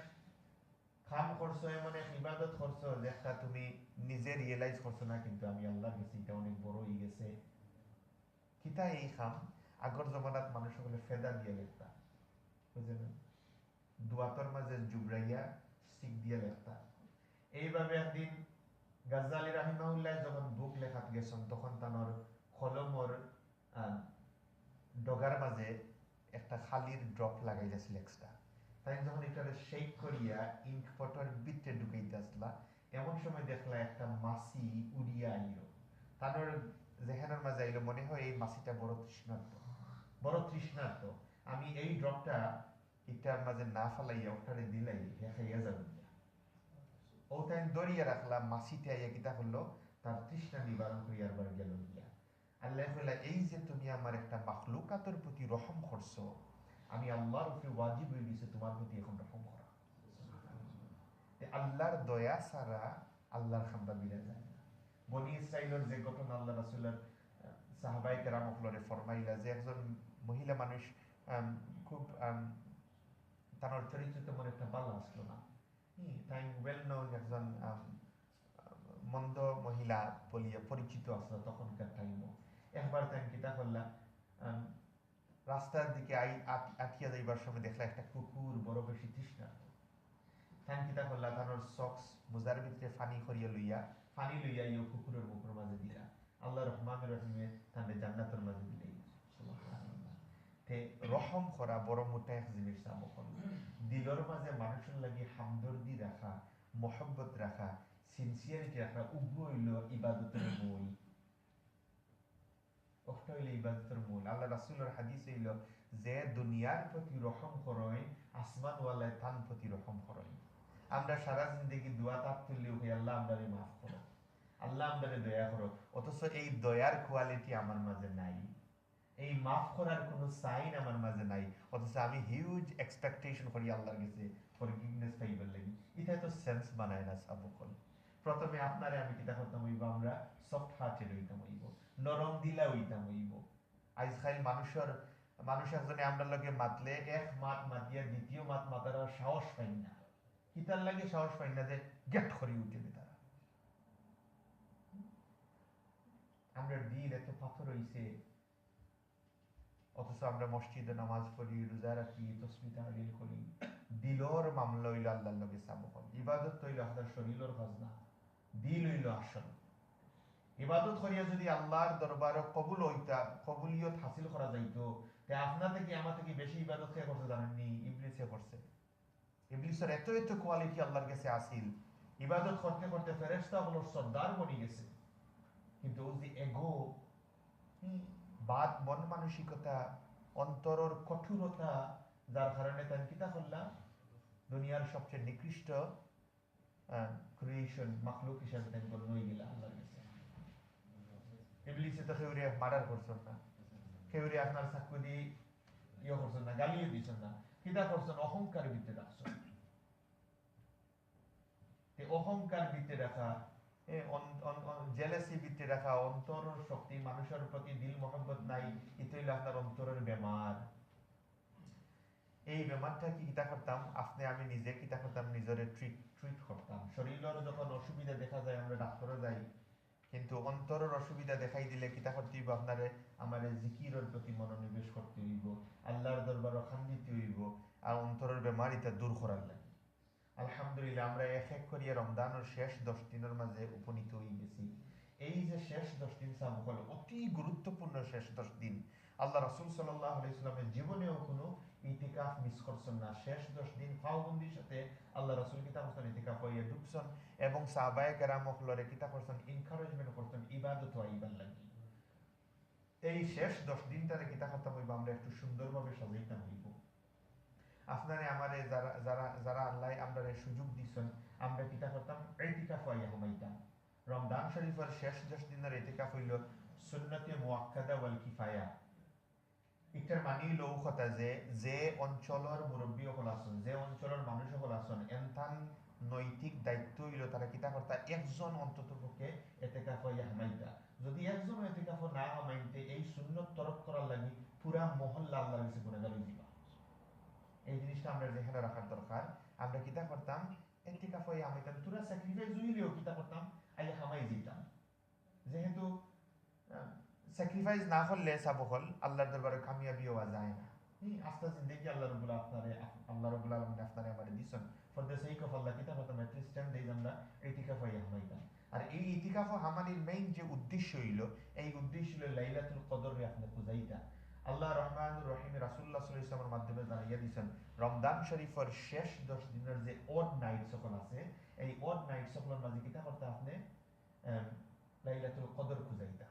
কাম করছো, এমন এক ইবাদত করছো যেটা তুমি নিজে রিয়েলাইজ করছো না, কিন্তু আমি আল্লাহর কাছে এটা অনেক বড় হয়ে গেছে। কিতা এই কাম? আগর জমানাত মানুষ সকলে ফেদা দিয়ে লেখতা, বুঝলেন, দুয়াতর মাঝে জুবরাইয়া স্টিক দিয়ে লেখতা। এইভাবে একদিন গাজ্জালি রাহিমাহুল্লাহ যখন বুক লেখাত গেছেন তখন তানোর কলমর ডগার মাঝে একটা খালির ড্রপ লাগাইতেছিল এক্সট্রা। তাই যখন এটা শেক করিয়া ইঙ্ক পটার ভিতরে ঢুকাইতে আসলা এমন সময় দেখলা একটা মাছি উড়িয়া আইলো। তানোর যেখানের মাঝে আইলো মনে হয় এই মাছিটা বড় তৃষ্ণার্ত, বড় তৃষ্ণার্ত, আমি এই ড্রপটা এটার মাঝে না ফালাইয়া ওটারে দিলাই খাইয়া যাবেন। ও তাই দরিয়া রাখলাম, মাছিতে আইয়া কিতা করলো তার তৃষ্ণা নিবারণ করিয়ার বার গেল গিয়া। আল্লাহ কইলা এই যে তুমি আমার একটা মাখলুকাতের প্রতি রহম করছো আমি আল্লাহর উপরে ওয়াজিব হয়ে গেছে তোমার প্রতি এখন রহম করা। আল্লাহর দয়া ছাড়া আল্লাহর খান্দা বিরে যায় না। বনি ইসরাইলের যে ঘটনা আল্লাহ রাসূলের সাহাবায়ে কেরাম ফলরে ফরমাইলা যে একজন মহিলা মানুষ খুব তার চরিত্র তেমন একটা ভালো আসলো না, তাই ওয়েল নোন একজন মন্দ মহিলা বলিয়া পরিচিত আসলো তখনকার টাইমও। একবার তাই কিতা করলা, রাস্তার দিকে আটিয়া যাইবার সময় দেখলা একটা কুকুর বড় বেশি তৃষ্ণার্ত। তাই কিতা করলা, তানোর সক্স মোজার ভিতরে ফানি লইয়া ইও কুকুরের মুখের মাঝে দিলা। আল্লাহ রহমান রহিমে তাদের জান্নাতের মাঝে দিলেই। তে রহম করা বড় মোটা এক জিনিস চাবকল। দিলর মাঝে মানুষের লাগি হামদর্দি রাখা, মহব্বত রাখা, সিনসিয়ারিটি রাখা, উগ্র হইল ইবাদতের মূল। ওটা হইল ইবাদতের মূল। আল্লাহ রাসূলের হাদিস হইল যে দুনিয়ার প্রতি রহম করেন, আসমান ওয়ালায় তান প্রতি রহম করেন। আমরা সারা জিন্দগি দোয়া তাপ তুললেও হই আল্লাহ আমরারে মাফ করো, আল্লাহ আমরারে দয়া করো, অথচ এই দয়ার কোয়ালিটি আমার মাঝে নাই, এই মাফ করার কোনো সাইন আমার মাঝে নাই, অথচ আমি হিউজ এক্সপেকটেশন করি আল্লাহর কাছে ফরগিভনেস পাইবার লাগি। এটা তো সেন্স বানায় না সাবকল। প্রথমে আপনারে আমি কিতা করতাম হইব, আমরা সফট হার্টেড হইতাম হইব, নরম দিলা হইতাম হইব। আজকাল মানুষ একজনে আমরা লগে মাতলে এক মাত মাতিয়া দ্বিতীয় মাত মাতার সাহস পাই না। কিতার লাগে সাহস পাই না যে গেট করে উঠে তারা। আমরা দিল এত পাথর হইছে, অথচ আমরা মসজিদে নামাজ পড়ি, রোজা রাখি, তসবিহ তাহলিল করি। দিলর মামলা হইল আল্লাহর লগে সাবকল। ইবাদত হইল আপনার শরীরের খাজনা, দিল হইল আসল। ইবাদত করিয়া যদি আল্লাহর দরবারে কবুলিয়ত হাসিল করা যাইতো, তে আপনা থেকে আমার থেকে বেশি ইবাদত কে করতে জানেননি? ইবলিসে করছে। ইবলিসের এত এত কোয়ালিটি আল্লাহর কাছে আসিল, ইবাদত করতে করতে ফেরেশতাগুলোর সর্দার বনি গেছে। কিন্তু ওই যে এগো, বাদ মন মানসিকতা, অন্তরের কঠোরতা, যার কারণে তার কিতা করলাম দুনিয়ার সবচেয়ে নিকৃষ্ট ক্রিয়েশন মাখলুক হিসাবে তাই গণ্য হয়ে গেল আল্লাহর কাছে। ইবলিসে তো কেউরে মার্ডার করছেন না, কেউরে আপনার সাক্ষ্য দিয়ে ইয়ে করছেন না, গালিও দিচ্ছেন না, কিতা করছেন অহংকার ভিতরে রাখছেন। অহংকার ভিতরে রাখা, জেলাসি ভিতরে রাখা, অন্তরের শক্তি, মানুষের প্রতি দিল মহব্বত নাই, এটা হইল আপনার অন্তরের বেমার। এই বেমারটা কি কিতা করতাম, আপনি আমি নিজে কিতা করতাম, নিজের ট্রিট করতাম। শরীরের যখন অসুবিধা দেখা যায় আমরা ডাক্তারে যাই, কিন্তু অন্তরের অসুবিধা দেখাই দিলে কিতা করতে হইব, আপনারে আমারে জিকিরের প্রতি মনোনিবেশ করতে হইব, আল্লাহর দরবার খান দিতে হইব, আর অন্তরের বেমার এটা দূর করার লাগে। আলহামদুলিল্লাহ আমরা এক এক করিয়া রমজানের শেষ 10 দিনের মাঝে উপনীত হয়ে গেছি। এই যে শেষ 10 দিন সাবকল অতি গুরুত্বপূর্ণ শেষ 10 দিন। আল্লাহ রাসূল সাল্লাল্লাহু আলাইহি ওয়াসাল্লামের জীবনেও কোনো ইতিকাফ মিস করছেন না। শেষ 10 দিন পাওবন্দির সাথে আল্লাহ রাসূল কিতাব করছেন, ইতিকাফ হইয়া ঢুকছেন এবং সাহাবায়ে কেরাম হলরে কিতাব করছেন, এনকারেজমেন্ট করছেন ইবাদত হইবার লাগি। এই শেষ 10 দিনটারে কিতাব করতাম হইব আমরা একটু সুন্দরভাবে সাজাইতাম হইব। আপনারে আমারে যারা যারা যারা আল্লাহ আমরা সুযোগ দিছেন, আমরা কিতা করতাম ইতিকাফ হইয়া হুমাইতাম। রমজান শরীফের শেষ 10 দিনের ইতিকাফ হইল সুন্নতে মুআক্কাদা ওয়াল কিফায়া। এটার মানে হইল কথা যে যে অঞ্চলের মুরব্বী হল আছেন, যে অঞ্চলের মানুষ হল আছেন, এনতান নৈতিক দায়িত্ব হইল তারা কিতা করতা একজন অন্তত পক্ষে ইতিকাফ হইয়া হুমাইতা। যদি একজন ইতিকাফ না হুমাইতে এই সুন্নত তরক করার লাগি পুরা মহল্লা আল্লাহর কাছে গুনাহগার হয়ে যাবে। এই জিনিসটা আমরা যেখানে রাখার দরকার। আমরা কিতা করতাম ইতিকাফ হইয়া হুমাইতাম, পুরা স্যাক্রিফাইস হইলেও কিতা করতাম আইয়া হামাই দিতাম। যেহেতু স্যাক্রিফাইস না করলে সাবহল আল্লাহর দরবারে কামিয়াবি হওয়া যায় না। আস্তে জিন্দেগি আল্লাহ রাব্বুল আলামিন আপনারে আমারে দিছেন, ফর দ্য সেক অফ আল্লাহ কিতা করতাম এট লিস্ট 10 ডেজ আমরা ইতিকাফ হইয়া হুমাইতাম। আর এই ইতিকাফ হামানির মেইন যে উদ্দেশ্য হইল, এই উদ্দেশ্য হইল লাইলাতুল কদরে আপনি খুঁজাইতা। আল্লাহ রহমানুর রহিম রাসূলুল্লাহ সাল্লাল্লাহু আলাইহি ওয়াসাল্লামের মাধ্যমে জানাইয়া দিয়েছেন রমজান শরীফের শেষ 10 দিনের যে অড নাইট সকল আছে, এই অড নাইট সকলের মাঝে কিতা করতে আপনি লাইলাতুল কদর খুঁজাইতা।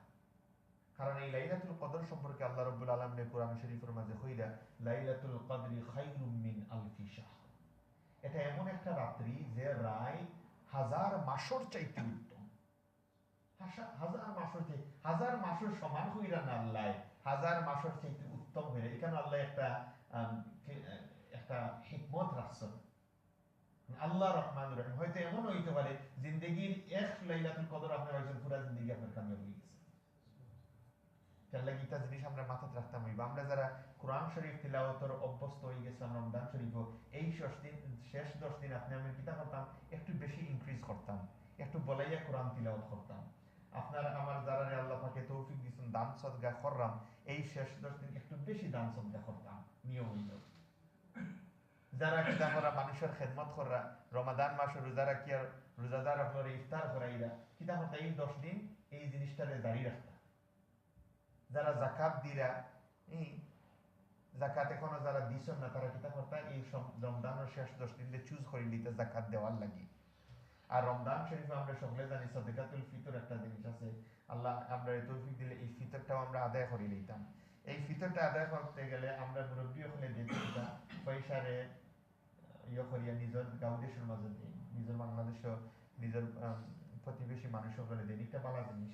কারণ এই লাইলাতুল কদর সম্পর্কে আল্লাহ রাব্বুল আলামিন কোরআন শরীফের মাঝে কইরা লাইলাতুল কদরি খায়রুম মিন আলফি শাহর। এটা এমন একটা রাত্রি যে রায় হাজার মাসের চাইতে উত্তম। হাজার মাসের সমান হইরা না, আল্লাহ হাজার মাসের চাইতে উত্তম হইরা। এখানে আল্লাহ একটা হিকমত রাখছেন। আল্লাহ রহমানুর রহিম। হয়তো এমন হইতে পারে জিন্দেগির এক লাইলাতুল কদর আপনি পাইছেন, পুরা জিন্দেগি আপনার কামিয়াব হয়ে গেছে। গীতা জিনিস আমরা মাথায় রাখতাম হইব। আমরা যারা কোরআন শরীফ তিলাওয়াতের অভ্যস্ত হয়ে গেছিলাম রমজান শরীফ, এই শেষ 10 দিন আপনি আমি কিতা করতাম একটু বেশি ইনক্রিজ করতাম। একটু বলাইয়া কোরআন তিলাওয়াত করতাম। আপনার আমার যারা আল্লাহ পাকে তৌফিক দিয়েছেন দান সদকা করলাম, এই শেষ 10 দিন একটু বেশি দান সদকা করতাম নিয়মিত। যারা কিতা করা মানুষের খেদমত করা, রমাদান মাসে রোজারা কি আর রোজাদার আপনার ইফতার করাইরা কিতা করতা এই 10 দিন এই জিনিসটারে জারি রাখতা। যারা জাকাত দিরা, এই জাকাত এখনো যারা দিছেন না তারা কিতা করতা এই রমজানের শেষ 10 দিন চুজ করে নিতে জাকাত দেওয়ার লাগি। আর রমজান শরীফে আমরা সকলে জানি সাদকাতুল ফিতর একটা জিনিস আছে, আল্লাহ আমরা তৌফিক দিলে এই ফিতরটাও আমরা আদায় করে নিতাম। এই ফিতরটা আদায় করতে গেলে আমরা মুরব্বী হলে যেটা পয়সারে করিয়া নিজের গাঁও দেশের মাঝে দিই, নিজের বাংলাদেশও নিজের প্রতিবেশী মানুষ সকলে দিন, একটা ভালো জিনিস।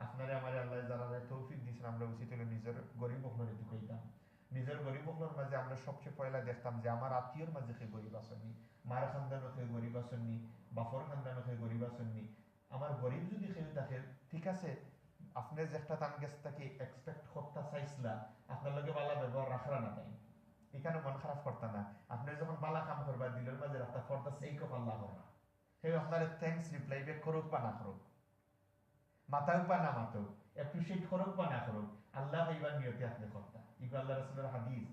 আপনারা আমার আল্লাহ যারা তৌফিক দিয়েছেন আমরা উচিত হলে নিজের গরিব হকলের একটু কইতাম। নিজের গরিব হকলের মাঝে আমরা সবচেয়ে পয়লা দেখতাম যে আমার আত্মীয়র মাঝে সে গরিব আসেননি, মার খানদানও সে গরিব আসেননি, বাফর খানদানও সে গরিব আসেননি। আমার গরিব যদি কেউ থাকে ঠিক আছে, আপনি যে একটা তান গেছ তাকে এক্সপেক্ট করতে চাইছিলা আপনার লগে ভালো ব্যবহার রাখরা না তাই এখানে মন খারাপ করতা না। আপনি যখন বালা কাম করবা দিলের মাঝে রাখতা ফরদা সেই কপ আল্লাহ করা, সেই আপনার থ্যাঙ্কস রিপ্লাই ব্যাক করুক বা না করুক, মাথাও বা না মাথাও, অ্যাপ্রিশিয়েট করুক বা না করুক, আল্লাহ এইবার নিয়তে আপনি করতা। ইগো আল্লাহ রাসূলের হাদিস।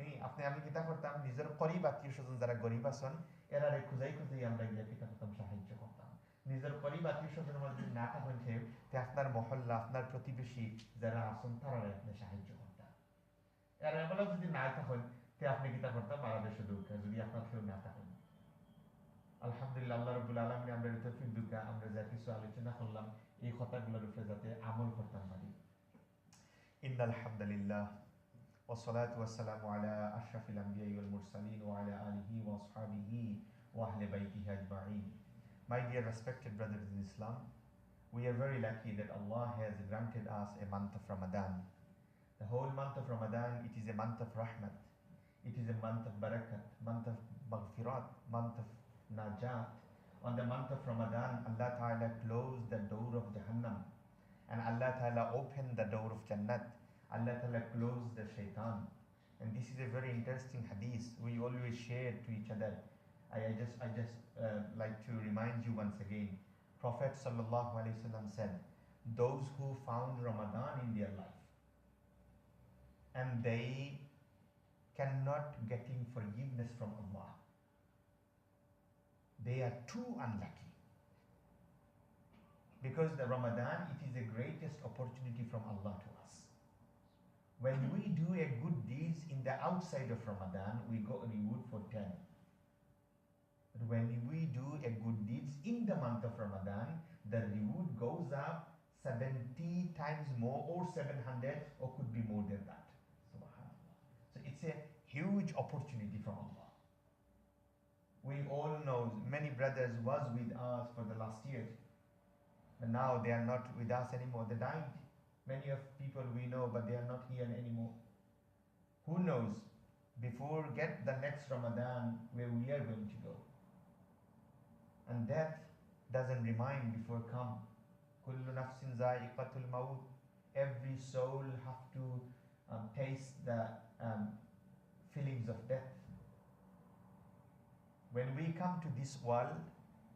এই আপনি আমি কিতা করতাম নিজের করিব আত্মীয় স্বজন যারা গরিব আছেন এরারে খুঁজাই খুঁজাই আমরা গিয়া কিতা করতাম সাহায্য করতাম। নিজের পরিবার আত্মীয় স্বজনের মধ্যে না থাকেন কেউ তে আপনার মহল্লা আপনার প্রতিবেশী যারা আছেন তারা আপনি সাহায্য করতাম। আর এবেলা যদি না থাকেন তে আপনি কিতা করতাম বাংলাদেশে দৌড়া যদি আপনার কেউ না থাকেন। আলহামদুলিল্লাহ আল্লাহ রাব্বুল আলামিন আমরা তৌফিক দুকা আমরা যা কিছু আলোচনা করলাম এই কথাগুলোর উপরে যাতে আমল করতাম পারি। ইন্নাল হামদুলিল্লাহ والصلاة والسلام على أشرف الأنبياء والمرسلين وعلى آله وأصحابه وأهل بيته أجمعين. My dear respected brothers in Islam, we are very lucky that Allah has granted us a month of Ramadan. The whole month of Ramadan, it is a month of rahmat. It is a month of barakat, month of maghfirat, month of najat. On the month of Ramadan, Allah Ta'ala closed the door of Jahannam and Allah Ta'ala opened the door of Jannat. Allah Ta'ala closed the shaitan. And this is a very interesting hadith we always share to each other. I just like to remind you once again. Prophet Sallallahu Alaihi Wasallam said, those who found Ramadan in their life and they cannot getting forgiveness from Allah, they are too unlucky. Because the Ramadan, it is the greatest opportunity from Allah to us. When we do a good deeds in the outside of Ramadan, we got reward for 10. But when we do a good deeds in the month of Ramadan, the reward goes up 70 times more or 700 or could be more than that. Subhanallah. So it's a huge opportunity from Allah. We all know many brothers was with us for the last year, but now they are not with us anymore. They died. Many of people we know, but they are not here anymore. Who knows, before get the next Ramadan where we are going to go. And death doesn't remind before come. Kullu nafsin za'iqatul maut. Every soul have to taste the feelings of death. When we come to this world,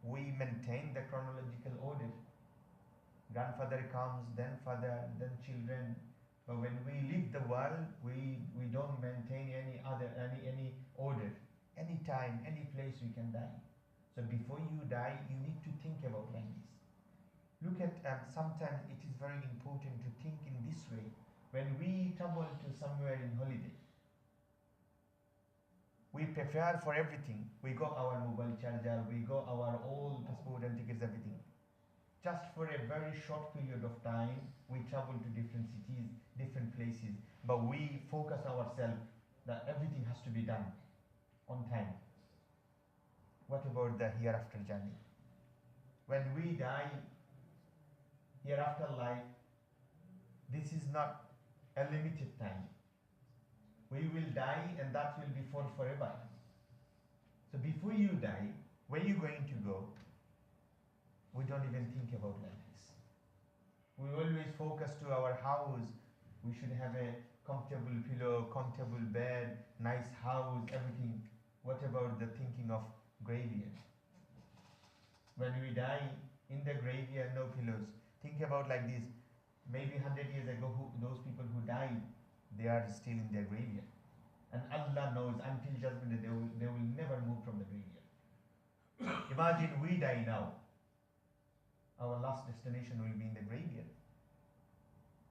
we maintain the chronological order. Grandfather comes, then father, then children. But when we leave the world, we don't maintain any order. Any time, any place we can die. So before you die, you need to think about like this. Look at, sometimes it is very important to think in this way. When we travel to somewhere in holiday, we prepare for everything. We got our mobile charger, we got our all passport and tickets, everything. Just for a very short period of time, we travel to different cities, different places, but we focus ourselves that everything has to be done on time. What about the hereafter journey? When we die, hereafter life, this is not a limited time. We will die and that will be for forever. So before you die, where are you going to go? We don't even think about like this. We always focus to our house. We should have a comfortable pillow, comfortable bed, nice house, everything. What about the thinking of graveyard? When we die, In the graveyard, no pillows. Think about like this. Maybe 100 years ago, those people who died, they are still in their graveyard. And Allah knows until judgment day, they will never move from the graveyard. Imagine we die now. Our last destination will be in the graveyard.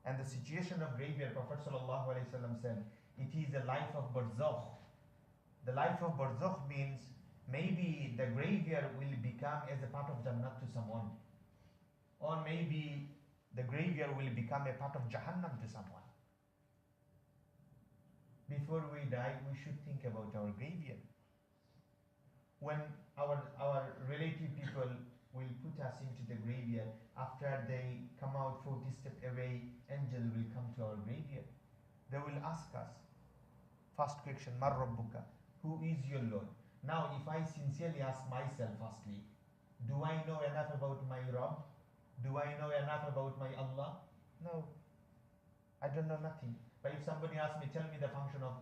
And the situation of graveyard, Prophet ﷺ said, it is a life of barzakh. The life of barzakh means maybe the graveyard will become as a part of Jannah to someone. Or maybe the graveyard will become a part of Jahannam to someone. Before we die, we should think about our graveyard. When our relative people will put us into the graveyard, after they come out 40 steps away, angels will come to our graveyard. They will ask us, first question, Mar Rabbuka, who is your Lord? Now, if I sincerely ask myself firstly, do I know enough about my Rabb? Do I know enough about my Allah? No, I don't know nothing. But if somebody asks me, tell me the function of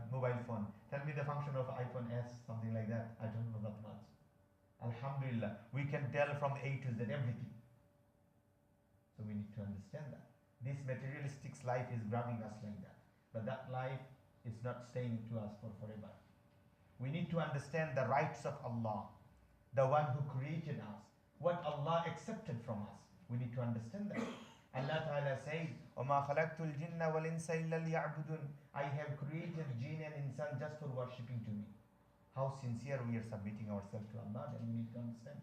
mobile phone, tell me the function of iPhone S, something like that, I don't know that much. Alhamdulillah, we can tell from A to Z everything. So we need to understand that. This materialistic life is grabbing us like that. But that life is not staying to us for forever. We need to understand the rights of Allah, the one who created us, what Allah accepted from us. We need to understand that. Allah Ta'ala says, وَمَا خَلَقْتُ الْجِنَّ وَالْإِنسَ إِلَّا لِيَعْبُدُونَ. I have created jinn and insan just for worshipping to me. How sincere we are submitting ourselves to Allah, then we need to understand.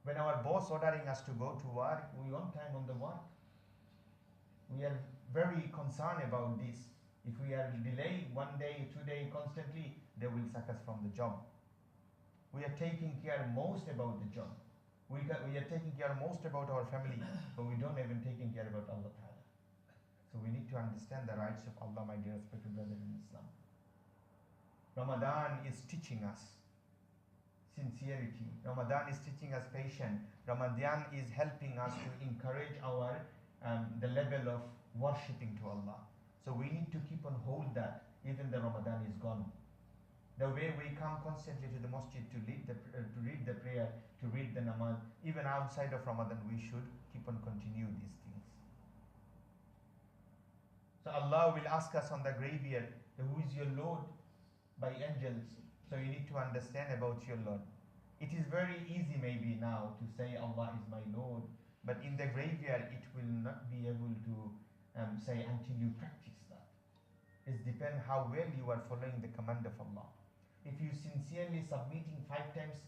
When our boss ordering us to go to work, we on time on the work. We are very concerned about this. If we are delayed 1 day, 2 days constantly, they will sack us from the job. We are taking care most about the job. We are taking care most about our family, but we don't even taking care about Allah Ta'ala. So we need to understand the rights of Allah, my dear respected brothers in Islam. Ramadan is teaching us sincerity. Ramadan is teaching us patience. Ramadan is helping us to encourage our the level of worshipping to Allah. So we need to keep on hold that even the Ramadan is gone. The way we come constantly to the masjid to read the prayer, to read the namaz, even outside of Ramadan, we should keep on continue these things. So Allah will ask us on the graveyard, who is your Lord? By angels. So you need to understand about your Lord. It is very easy maybe now to say Allah is my Lord, but in the graveyard it will not be able to say until you practice that. It depends how well you are following the command of Allah. If you sincerely submitting 5 times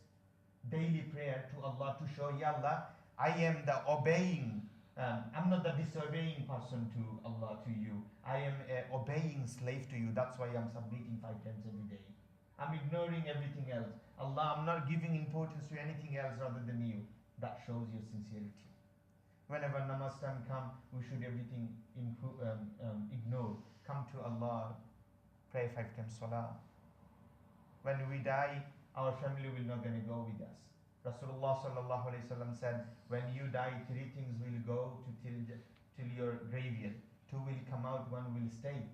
daily prayer to Allah to show, Ya Allah, I am the obeying, I'm not the disobeying person to Allah, to you. I am an obeying slave to you. That's why I'm submitting 5 times every day. I'm ignoring everything else. Allah, I'm not giving importance to anything else rather than you. That shows your sincerity. Whenever namaz time come, we should everything ignore. Come to Allah, pray 5 times salah. When we die, our family will not going to go with us. Rasulullah sallallahu alaihi wasallam said, when you die, 3 things will go till your graveyard. 2 will come out, 1 will stay.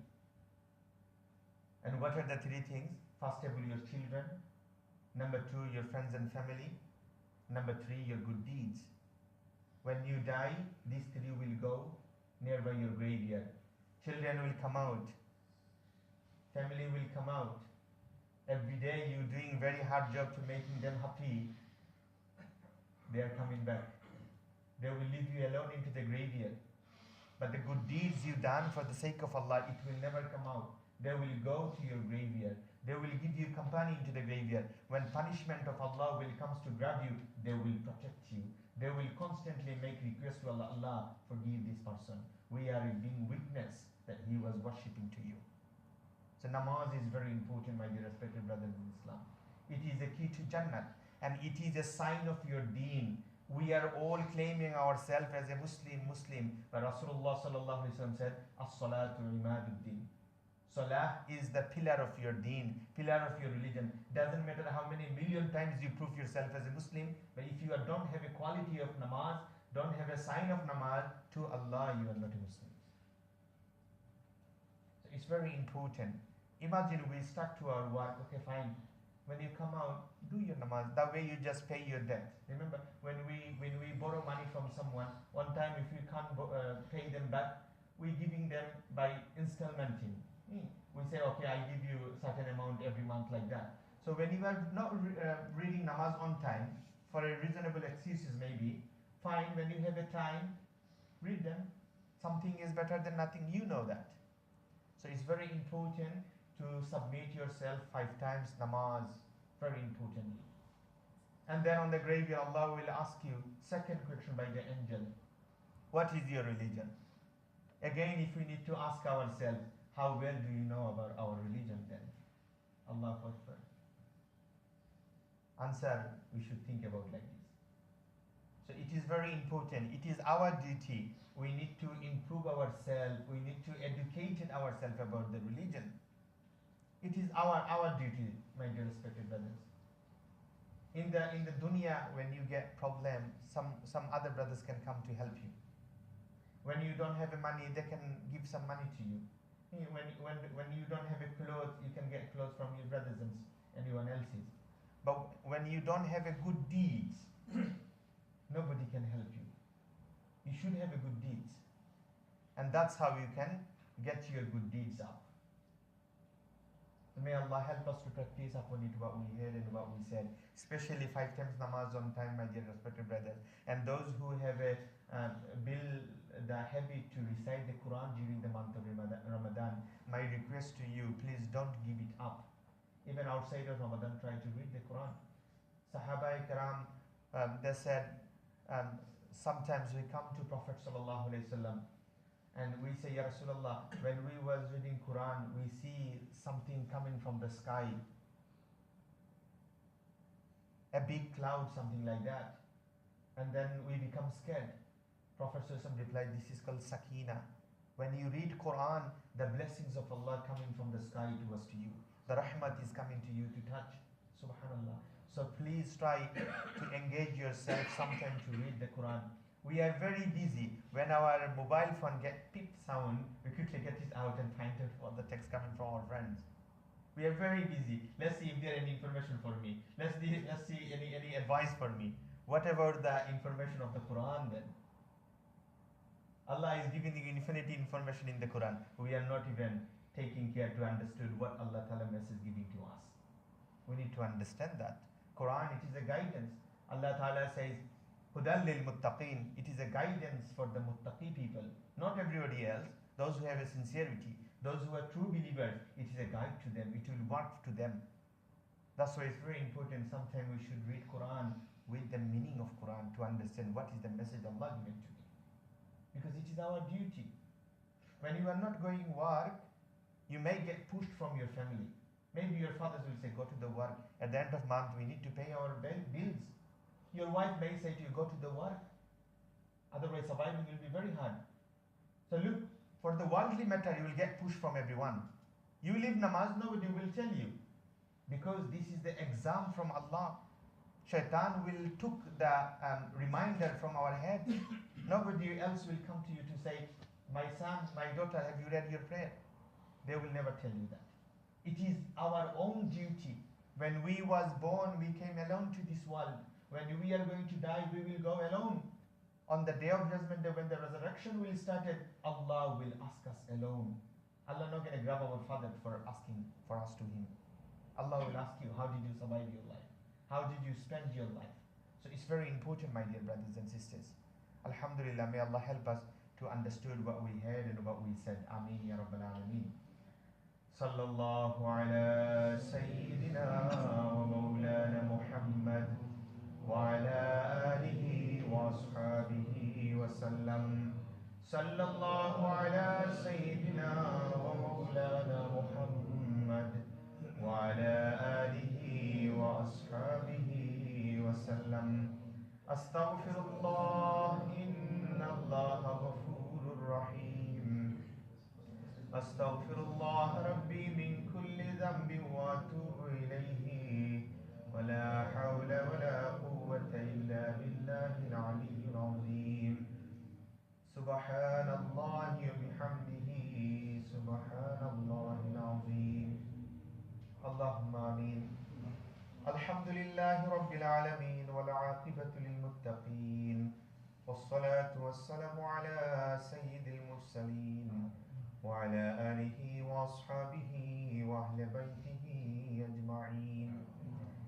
And what are the 3 things? First of all, your children. Number 2, your friends and family. Number 3, your good deeds. When you die, these 3 will go nearby your graveyard. Children will come out. Family will come out. Every day you're doing very hard job to making them happy. They are coming back. They will leave you alone into the graveyard. But the good deeds you've done for the sake of Allah, it will never come out. They will go to your graveyard. They will give you company into the graveyard. When punishment of Allah will comes to grab you, they will protect you. They will constantly make requests to Allah, Allah, forgive this person. We are being witness that he was worshipping to you. So namaz is very important, my dear respected brothers in Islam. It is a key to Jannah, and it is a sign of your deen. We are all claiming ourselves as a Muslim, but Rasulullah sallallahu alaihi wasallam said, "As-salatu imaduddin." Salah is the pillar of your deen, pillar of your religion. Doesn't matter how many million times you prove yourself as a Muslim, but if you don't have a quality of namaz, don't have a sign of namaz, to Allah you are not a Muslim. So it's very important. Imagine we stuck to our work, okay fine. when you come out, do your namaz. That way you just pay your debt. Remember, when we borrow money from someone, one time if we can't pay them back, we giving them by installmenting. We say, okay, I give you a certain amount every month like that. So when you are not reading namaz on time, for a reasonable excuses maybe, fine. When you have a time, read them. Something is better than nothing. You know that. So it's very important to submit yourself 5 times namaz. Very importantly. And then on the graveyard, Allah will ask you, second question by the angel, what is your religion? Again, if we need to ask ourselves, how well do you know about our religion then? Allah Akbar. Answer, we should think about like this. So it is very important. It is our duty. We need to improve ourselves. We need to educate ourselves about the religion. It is our duty, my dear respected brothers. In the dunya, when you get problem, some other brothers can come to help you. When you don't have a money, they can give some money to you. When you don't have a clothes, you can get clothes from your brothers and anyone else's. But when you don't have a good deeds, nobody can help you. You should have a good deeds, and that's how you can get your good deeds up. May Allah help us to practice upon it what we heard and what we said, especially 5 times namaz on time, my dear respected brothers. And those who have built the habit to recite the Quran during the month of Ramadan, my request to you, please don't give it up. Even outside of Ramadan, try to read the Quran. Sahaba Ikram, they said, sometimes we come to Prophet Sallallahu Alaihi Wasallam and we say, Ya Rasulullah, when we was reading Quran, we see something coming from the sky, a big cloud, something like that, and then we become scared. Prophet Sallallahu replied, this is called sakina. When you read Quran, the blessings of Allah coming from the sky towards to you. The rahmat is coming to you to touch. Subhanallah. So please try to engage yourself sometime to read the Quran. We are very busy. When our mobile phone get pip sound, we quickly get it out and find out what the text coming from our friends. We are very busy. Let's see if there any information for me. Let's see any advice for me. What about the information of the Quran then? Allah is giving you infinity information in the Quran. We are not even taking care to understand what Allah Ta'ala message giving to us. We need to understand that. Quran, it is a guidance. Allah Ta'ala says, Hudan lil muttaqeen. It is a guidance for the muttaqi people. Not everybody else. Those who have a sincerity. Those who are true believers. It is a guide to them. It will work to them. That's why it's very important. Sometimes we should read Quran with the meaning of Quran to understand what is the message Allah given to me. Because it is our duty. When you are not going work, you may get pushed from your family. Maybe your fathers will say, go to the work. At the end of month, we need to pay our bills. Your wife may say to you, go to the work. Otherwise, surviving will be very hard. So look, for the worldly matter, you will get pushed from everyone. You leave namaz, nobody will tell you. Because this is the exam from Allah. Shaitan will took the reminder from our head. Nobody else will come to you to say, my son, my daughter, have you read your prayer? They will never tell you that. It is our own duty. When we was born, we came alone to this world. When we are going to die, we will go alone. On the day of judgment, when the resurrection will start, Allah will ask us alone. Allah not going to grab our father for asking for us to him. Allah will ask you, how did you survive your life? How did you spend your life? So it's very important, my dear brothers and sisters. Alhamdulillah, may Allah help us to understand what we heard and what we said. Ameen ya Rabbal Alameen. Sallallahu ala Sayyidina wa Mawlana Muhammad wa ala alihi wa ashabihi wa sallam. Sallallahu ala Sayyidina wa Mawlana Muhammad wa ala alihi wa ashabihi wa sallam. Astaghfirullah, inna Allaha ghafurur rahim. Astaghfirullah Rabbi min kulli dhanbin wa atubu ilayhi. Wa la hawla wa la quwwata illa billahi al-aliyyil azim. Subhanallahi wa bihamdihi. Subhanallahi al-azim. Allahumma ameen. الحمد لله رب العالمين والعاقبة للمتقين، والصلاة والسلام على سيد المرسلين وعلى آله وأصحابه وأهل بيته أجمعين.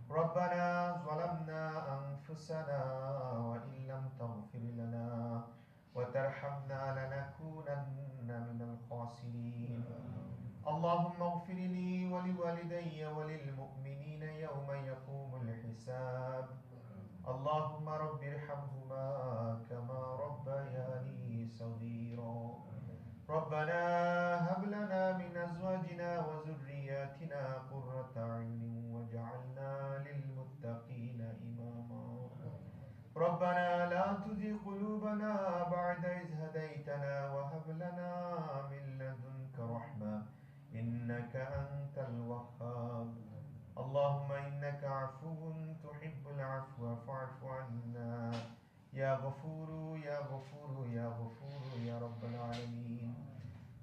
ربنا ظلمنا أنفسنا وإن لم تغفر لنا وترحمنا لنكونن من الخاسرين. اللهم اغفر لي ولوالدي وللمؤمنين يوم يقوم الحساب. اللهم رب ارحمهما كما ربياني صغيرا. ربنا هب لنا من أزواجنا وذرياتنا قرة أعين واجعلنا للمتقين إماما. ربنا لا تزغ قلوبنا بعد إذ هديتنا وهب لنا من لدنك رحمة إنك أنت الوهاب. اللهم إنك عفو تحب العفو فاعف عنا يا غفور يا غفور يا غفور يا رب العالمين.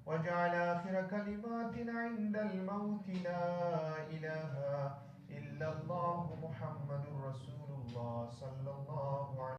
واجعل آخر كلماتنا عند الموت لا إله إلا الله محمد رسول الله صلى الله عليه